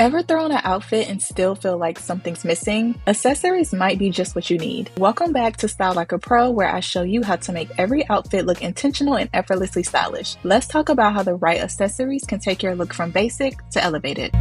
Ever throw on an outfit and still feel like something's missing? Accessories might be just what you need. Welcome back to Style Like a Pro, where I show you how to make every outfit look intentional and effortlessly stylish. Let's talk about how the right accessories can take your look from basic to elevated.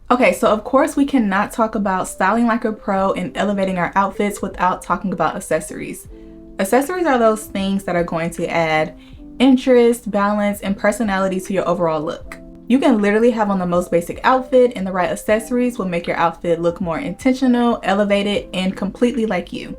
Okay, so of course we cannot talk about styling like a pro and elevating our outfits without talking about accessories. Accessories are those things that are going to add interest, balance, and personality to your overall look. You can literally have on the most basic outfit, and the right accessories will make your outfit look more intentional, elevated, and completely like you.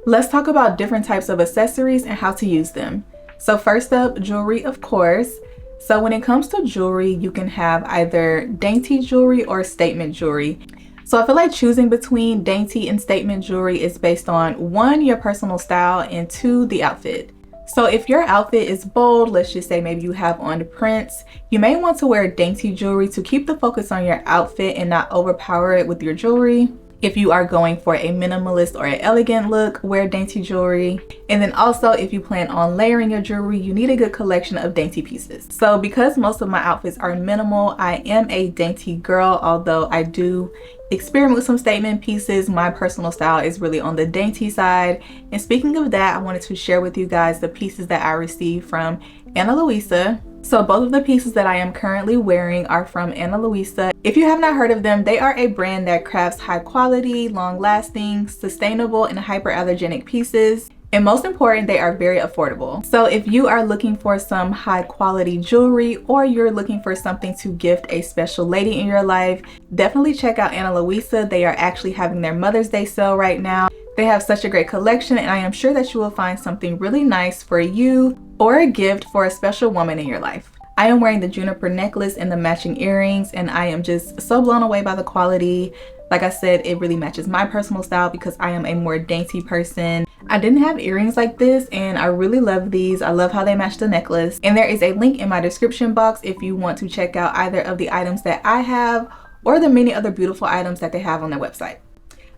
Let's talk about different types of accessories and how to use them. So first up, jewelry, of course. So when it comes to jewelry, you can have either dainty jewelry or statement jewelry. So I feel like choosing between dainty and statement jewelry is based on 1, your personal style, and 2, the outfit. So if your outfit is bold, let's just say maybe you have on prints, you may want to wear dainty jewelry to keep the focus on your outfit and not overpower it with your jewelry. If you are going for a minimalist or an elegant look, wear dainty jewelry. And then also, if you plan on layering your jewelry, you need a good collection of dainty pieces. So because most of my outfits are minimal, I am a dainty girl, although I do experiment with some statement pieces. My personal style is really on the dainty side. And speaking of that, I wanted to share with you guys the pieces that I received from Luisa. So both of the pieces that I am currently wearing are from Luisa. If you have not heard of them, they are a brand that crafts high quality, long lasting, sustainable, and hyperallergenic pieces. And most important, they are very affordable. So if you are looking for some high quality jewelry, or you're looking for something to gift a special lady in your life, definitely check out Luisa. They are actually having their Mother's Day sale right now. They have such a great collection, and I am sure that you will find something really nice for you or a gift for a special woman in your life. I am wearing the juniper necklace and the matching earrings, and I am just so blown away by the quality. Like I said, it really matches my personal style because I am a more dainty person. I didn't have earrings like this, and I really love these. I love how they match the necklace. And there is a link in my description box if you want to check out either of the items that I have or the many other beautiful items that they have on their website.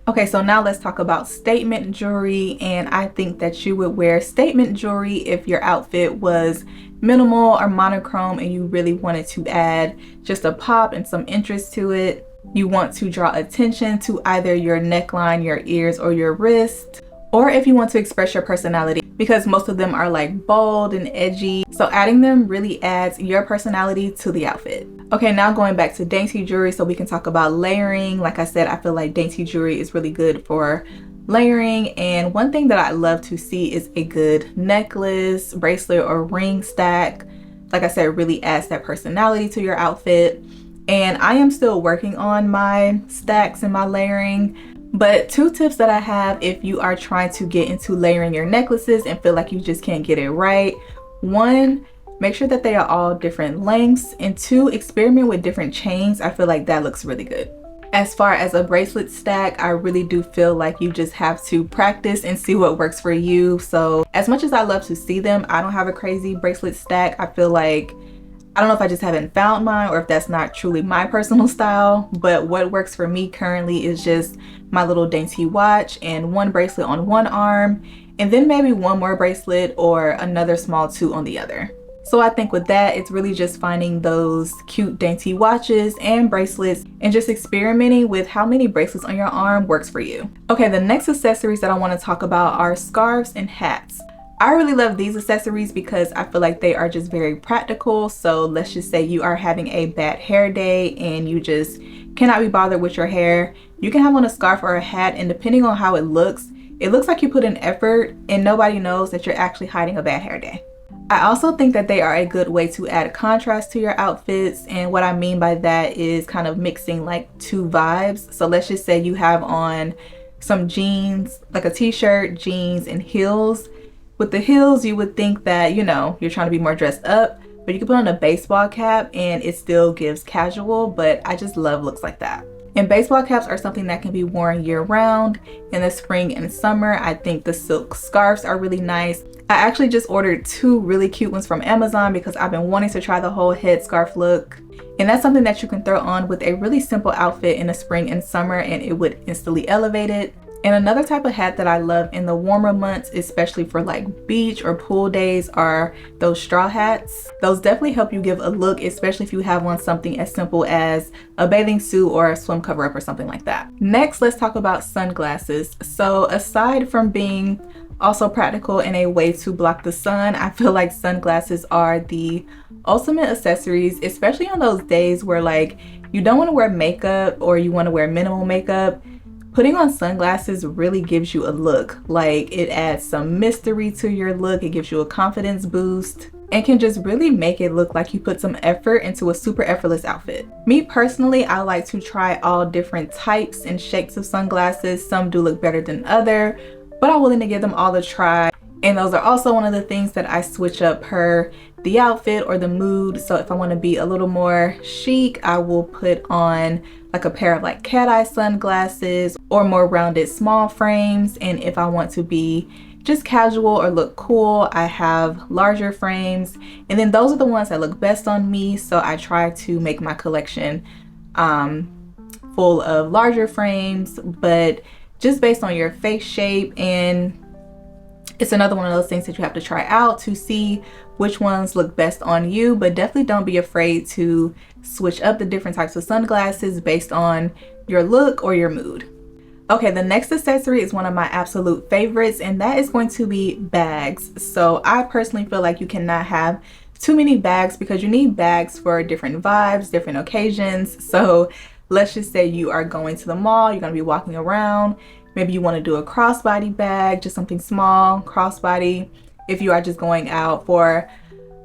Okay, so now let's talk about statement jewelry, and I think that you would wear statement jewelry if your outfit was minimal or monochrome and you really wanted to add just a pop and some interest to it. You want to draw attention to either your neckline, your ears, or your wrist, or if you want to express your personality, because most of them are like bold and edgy. So adding them really adds your personality to the outfit. Okay, now going back to dainty jewelry so we can talk about layering. Like I said, I feel like dainty jewelry is really good for layering. And one thing that I love to see is a good necklace, bracelet, or ring stack. Like I said, it really adds that personality to your outfit. And I am still working on my stacks and my layering. But 2 tips that I have if you are trying to get into layering your necklaces and feel like you just can't get it right. 1, make sure that they are all different lengths. And 2, experiment with different chains. I feel like that looks really good. As far as a bracelet stack, I really do feel like you just have to practice and see what works for you. So as much as I love to see them, I don't have a crazy bracelet stack. I feel like, I don't know if I just haven't found mine or if that's not truly my personal style, but what works for me currently is just my little dainty watch and 1 bracelet on one arm, and then maybe 1 more bracelet or another small 2 on the other. So I think with that, it's really just finding those cute dainty watches and bracelets and just experimenting with how many bracelets on your arm works for you. Okay, the next accessories that I want to talk about are scarves and hats. I really love these accessories because I feel like they are just very practical. So let's just say you are having a bad hair day and you just cannot be bothered with your hair. You can have on a scarf or a hat, and depending on how it looks like you put in effort and nobody knows that you're actually hiding a bad hair day. I also think that they are a good way to add contrast to your outfits, and what I mean by that is kind of mixing like 2 vibes. So let's just say you have on some jeans, like a t-shirt, jeans, and heels. With the heels, you would think that, you know, you're trying to be more dressed up, but you can put on a baseball cap and it still gives casual, but I just love looks like that. And baseball caps are something that can be worn year round. In the spring and summer, I think the silk scarves are really nice. I actually just ordered 2 really cute ones from Amazon because I've been wanting to try the whole head scarf look. And that's something that you can throw on with a really simple outfit in the spring and summer, and it would instantly elevate it. And another type of hat that I love in the warmer months, especially for like beach or pool days, are those straw hats. Those definitely help you give a look, especially if you have on something as simple as a bathing suit or a swim cover up or something like that. Next, let's talk about sunglasses. So aside from being also practical in a way to block the sun, I feel like sunglasses are the ultimate accessories, especially on those days where like you don't want to wear makeup or you want to wear minimal makeup. Putting on sunglasses really gives you a look. Like, it adds some mystery to your look, it gives you a confidence boost, and can just really make it look like you put some effort into a super effortless outfit. Me personally, I like to try all different types and shapes of sunglasses. Some do look better than other, but I'm willing to give them all a try. And those are also one of the things that I switch up per the outfit or the mood. So if I want to be a little more chic, I will put on like a pair of like cat eye sunglasses or more rounded small frames. And if I want to be just casual or look cool, I have larger frames. And then those are the ones that look best on me. So I try to make my collection full of larger frames, but just based on your face shape. And it's another one of those things that you have to try out to see which ones look best on you, but definitely don't be afraid to switch up the different types of sunglasses based on your look or your mood. Okay, the next accessory is one of my absolute favorites, and that is going to be bags. So I personally feel like you cannot have too many bags because you need bags for different vibes, different occasions. So let's just say you are going to the mall, you're going to be walking around. Maybe you want to do a crossbody bag, just something small, crossbody. If you are just going out for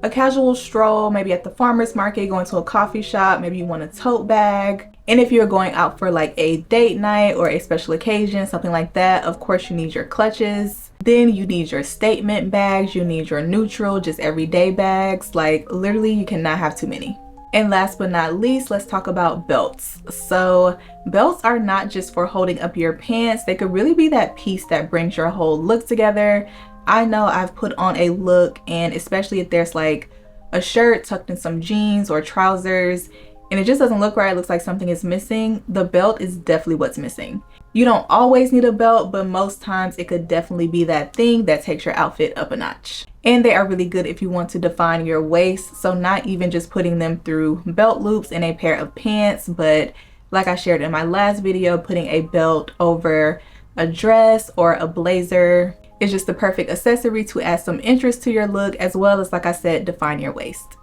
a casual stroll, maybe at the farmer's market, going to a coffee shop, maybe you want a tote bag. And if you're going out for like a date night or a special occasion, something like that, of course you need your clutches. Then you need your statement bags, you need your neutral, just everyday bags. Like, literally you cannot have too many. And last but not least, let's talk about belts. So belts are not just for holding up your pants. They could really be that piece that brings your whole look together. I know I've put on a look, and especially if there's like a shirt tucked in some jeans or trousers and it just doesn't look right, it looks like something is missing, the belt is definitely what's missing. You don't always need a belt, but most times it could definitely be that thing that takes your outfit up a notch. And they are really good if you want to define your waist. So not even just putting them through belt loops in a pair of pants, but like I shared in my last video, putting a belt over a dress or a blazer is just the perfect accessory to add some interest to your look, as well as, like I said, define your waist.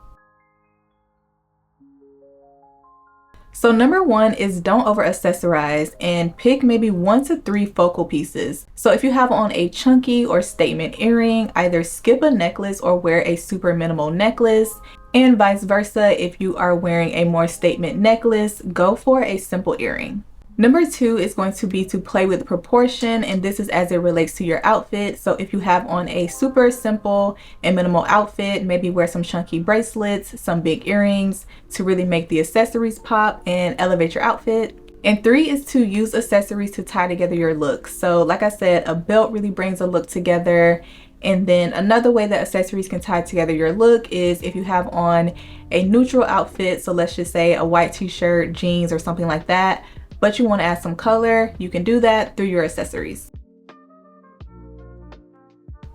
So number one is don't over accessorize and pick maybe 1 to 3 focal pieces. So if you have on a chunky or statement earring, either skip a necklace or wear a super minimal necklace, and vice versa. If you are wearing a more statement necklace, go for a simple earring. Number 2 is going to be to play with proportion, and this is as it relates to your outfit. So if you have on a super simple and minimal outfit, maybe wear some chunky bracelets, some big earrings to really make the accessories pop and elevate your outfit. And 3 is to use accessories to tie together your look. So like I said, a belt really brings a look together. And then another way that accessories can tie together your look is if you have on a neutral outfit. So let's just say a white t-shirt, jeans, or something like that, but you want to add some color, you can do that through your accessories.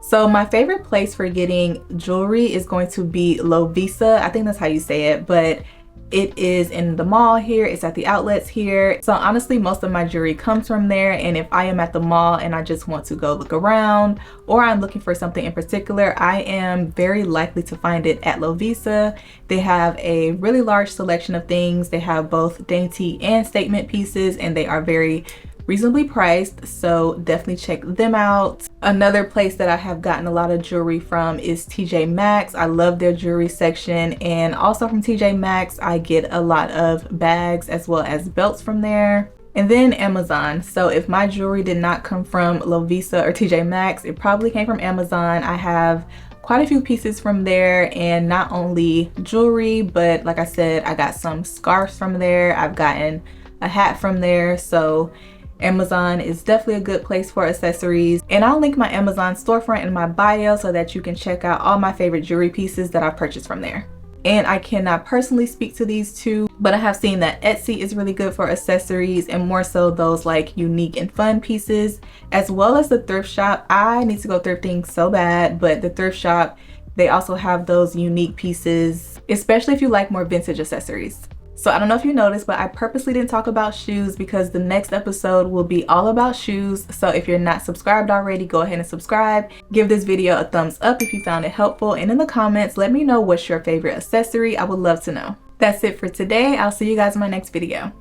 So my favorite place for getting jewelry is going to be Luisa. I think that's how you say it, but it is in the mall here. It's at the outlets here. So honestly, most of my jewelry comes from there. And if I am at the mall and I just want to go look around, or I'm looking for something in particular, I am very likely to find it at Luisa. They have a really large selection of things. They have both dainty and statement pieces, and they are very reasonably priced, so definitely check them out. Another place that I have gotten a lot of jewelry from is TJ Maxx. I love their jewelry section, and also from TJ Maxx I get a lot of bags as well as belts from there. And then Amazon. So if my jewelry did not come from Luisa or TJ Maxx, it probably came from Amazon. I have quite a few pieces from there, and not only jewelry, but like I said, I got some scarves from there. I've gotten a hat from there. So Amazon is definitely a good place for accessories, and I'll link my Amazon storefront in my bio so that you can check out all my favorite jewelry pieces that I've purchased from there. and I cannot personally speak to these two, but I have seen that Etsy is really good for accessories, and more so those like unique and fun pieces, as well as the thrift shop. I need to go thrifting so bad, but the thrift shop, they also have those unique pieces, especially if you like more vintage accessories. So I don't know if you noticed, but I purposely didn't talk about shoes because the next episode will be all about shoes. So if you're not subscribed already, go ahead and subscribe. Give this video a thumbs up if you found it helpful. And in the comments, let me know what's your favorite accessory. I would love to know. That's it for today. I'll see you guys in my next video.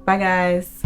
Bye guys.